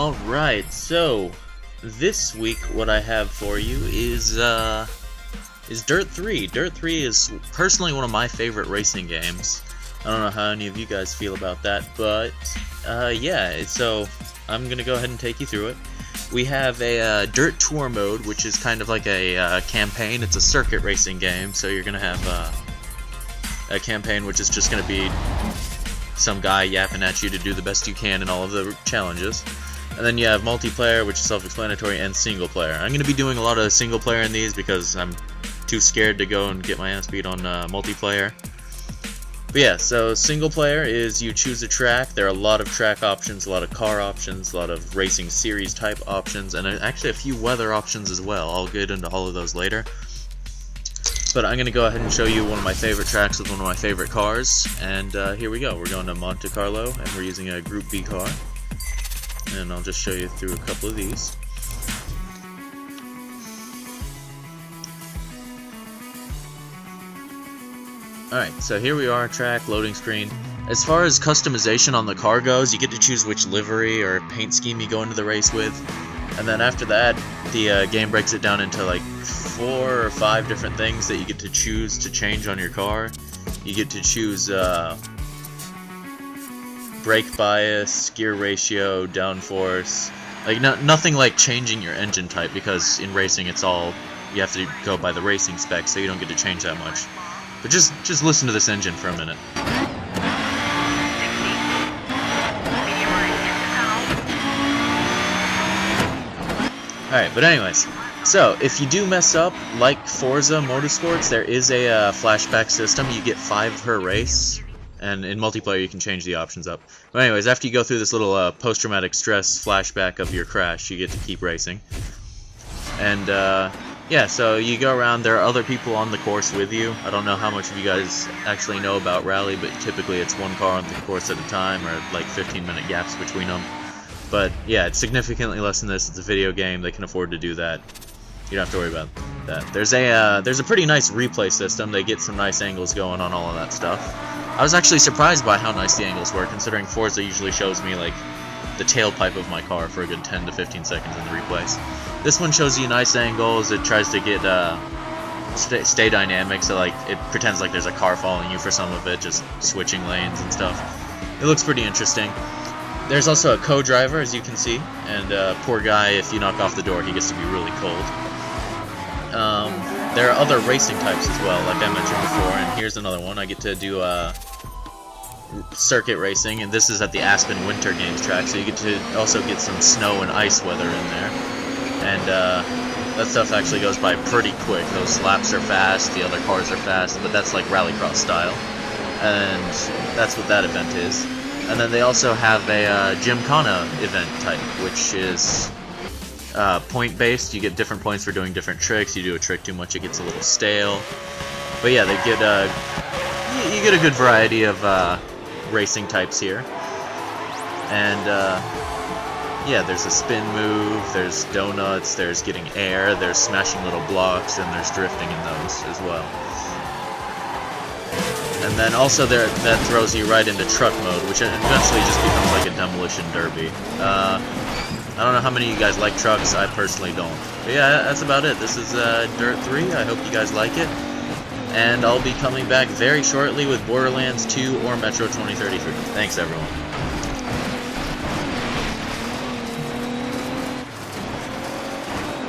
Alright, so this week what I have for you is Dirt 3. Dirt 3 is personally one of my favorite racing games. I don't know how any of you guys feel about that, but yeah, so I'm gonna go ahead and take you through it. We have a Dirt Tour mode, which is kind of like a campaign. It's a circuit racing game, so you're gonna have a campaign which is just gonna be some guy yapping at you to do the best you can in all of the challenges. And then you have multiplayer, which is self-explanatory, and single player. I'm going to be doing a lot of single player in these because I'm too scared to go and get my ass beat on multiplayer. But yeah, so single player is you choose a track. There are a lot of track options, a lot of car options, a lot of racing series type options, and actually a few weather options as well. I'll get into all of those later. But I'm going to go ahead and show you one of my favorite tracks with one of my favorite cars. And here we go. We're going to Monte Carlo, and we're using a Group B car. And I'll just show you through a couple of these. Alright, so here we are, track, loading screen. As far as customization on the car goes, you get to choose which livery or paint scheme you go into the race with. And then after that, the game breaks it down into like 4 or 5 different things that you get to choose to change on your car. You get to choose brake bias, gear ratio, downforce. Like nothing like changing your engine type, because in racing it's all, you have to go by the racing specs, so you don't get to change that much. But just listen to this engine for a minute. Alright, but anyways, so if you do mess up, like Forza Motorsports, there is a flashback system. You get 5 per race, and in multiplayer you can change the options up. But anyways, after you go through this little post-traumatic stress flashback of your crash, you get to keep racing. And yeah, so you go around, there are other people on the course with you. I don't know how much of you guys actually know about Rally, but typically it's one car on the course at a time, or like 15-minute gaps between them. But yeah, it's significantly less than this. It's a video game. They can afford to do that. You don't have to worry about that. There's a pretty nice replay system. They get some nice angles going on all of that stuff. I was actually surprised by how nice the angles were, considering Forza usually shows me like the tailpipe of my car for a good 10 to 15 seconds in the replays. This one shows you nice angles. It tries to get stay dynamic, so like it pretends like there's a car following you for some of it, just switching lanes and stuff. It looks pretty interesting. There's also a co-driver, as you can see, and poor guy, if you knock off the door, he gets to be really cold. There are other racing types as well, like I mentioned before, and here's another one. I get to do circuit racing, and this is at the Aspen Winter Games track, so you get to also get some snow and ice weather in there. And that stuff actually goes by pretty quick. Those laps are fast, the other cars are fast, but that's like rallycross style. And that's what that event is. And then they also have a Gymkhana event type, which is point-based. You get different points for doing different tricks. You do a trick too much, it gets a little stale. But yeah, they get you get a good variety of racing types here. And yeah, there's a spin move, there's donuts, there's getting air, there's smashing little blocks, and there's drifting in those as well. And then also that throws you right into truck mode, which eventually just becomes like a demolition derby. I don't know how many of you guys like trucks. I personally don't. But yeah, that's about it. This is Dirt 3. I hope you guys like it. And I'll be coming back very shortly with Borderlands 2 or Metro 2033. Thanks, everyone.